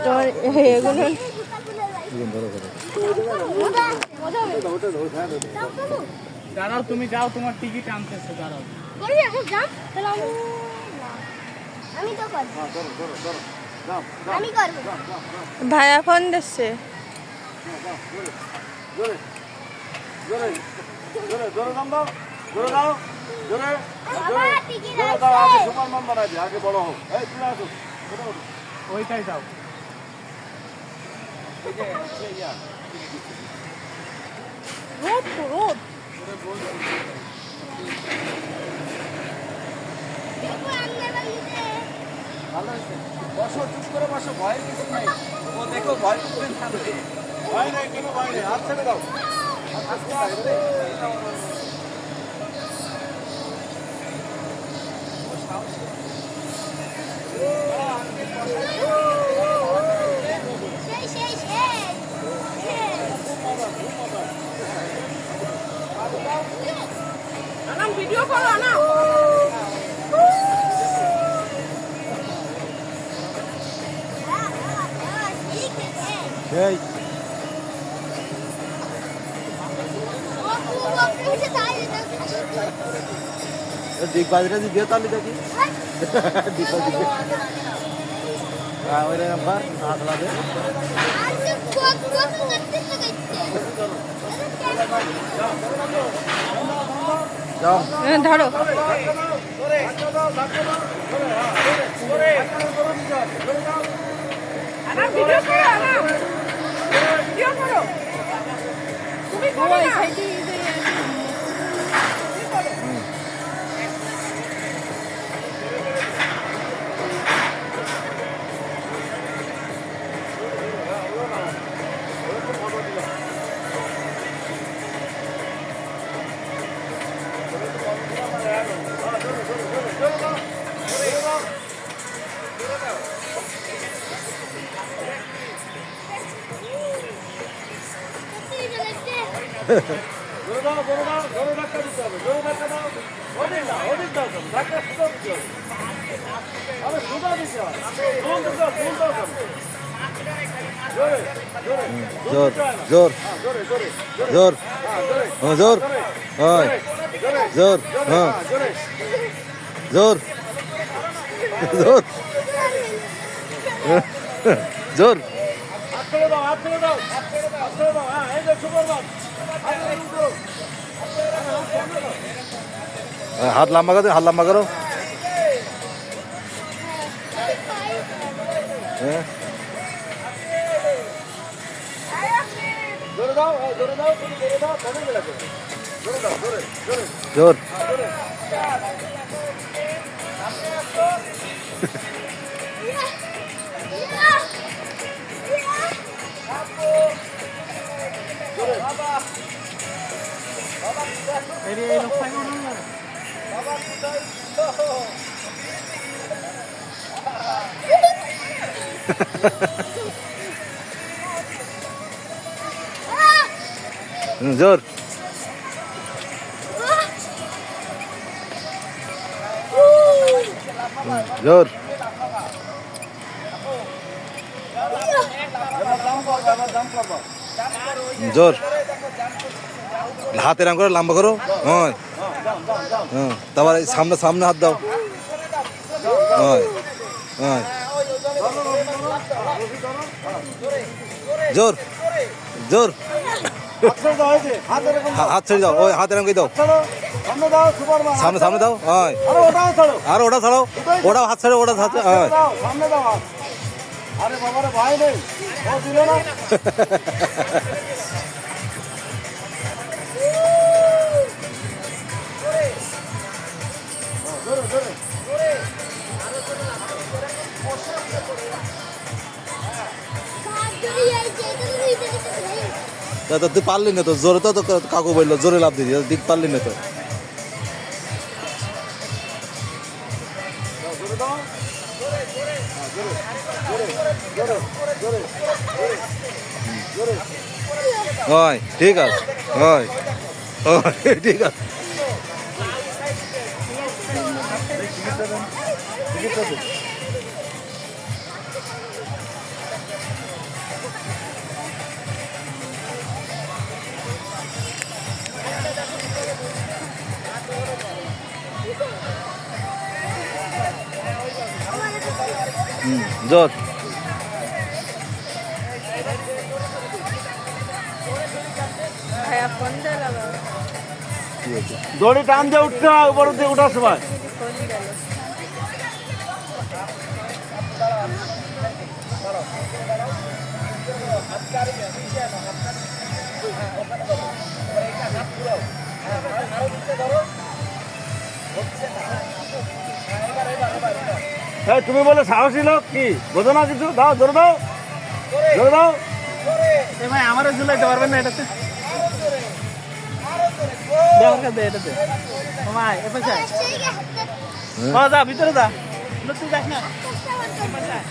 তোমার এগুলো দাঁড়াও, তুমি যাও, তোমার টিকিট আনতেছে, দাঁড়াও। ভাইয়া ফোন দিচ্ছে। ওইটাই যাও। রোদ তো রোদ। বসো, চুপ করে বসো, ভয়ের কিছু নাই। ও দেখো, ভয় করবে না। ভয় নাই, কোনো ভয় নেই, হাত ছেড়ে দাও। ভিডিও করো না। दिख बाजरे से दिया ताली देखी दिख बाजरे ওই নাম্বার হাত লাগে যাও ধরো जोर जोर जोर हाँ जोर हाँ जोर हाँ जोर जोर जोर हाथ लंबा करो, हाथ लंबा करो। जोर जोर जोर जोर हाथ एरम करो, लंबा करो। हाँ हाँ तब सामने सामने हाथ दाओ। हाँ हाँ जोर जोर हाथ छड़ जाओ, हाथ एरम कर दो, सामने सामने दाओ। हाँ अरे ओटा छाड़ो, ओटा हाथ छाड़ो, ओटा हाथ। हाँ अरे बाबा रे भाई नहीं, वो दिलो ना। तो तू पारली ना तो जोरे तो काकू बोलो जोरे लाभ दीजिए दिख पारली ना तो हाँ ठीक है हाँ ठीक है জোর ভাইয়া ফোন দিয়ে লাগাও। দড়ি টান দিয়ে উঠতে হয় উপরের দিকে উঠার সময়। ফোন গেল। এই তুমি বলে সাহসী লোক কি বোঝো না কিছু, দাও ধরে দাও, ধরে দাও। এ ভাই আমারও ঝুলাইতে পারবেন না এটাতে? দে আমার কাছে দে, এটাতে। ও ভাই এ পাশে আয়। ও যা ভিতরে যা, তুই যাস না। এ পাশে আয়।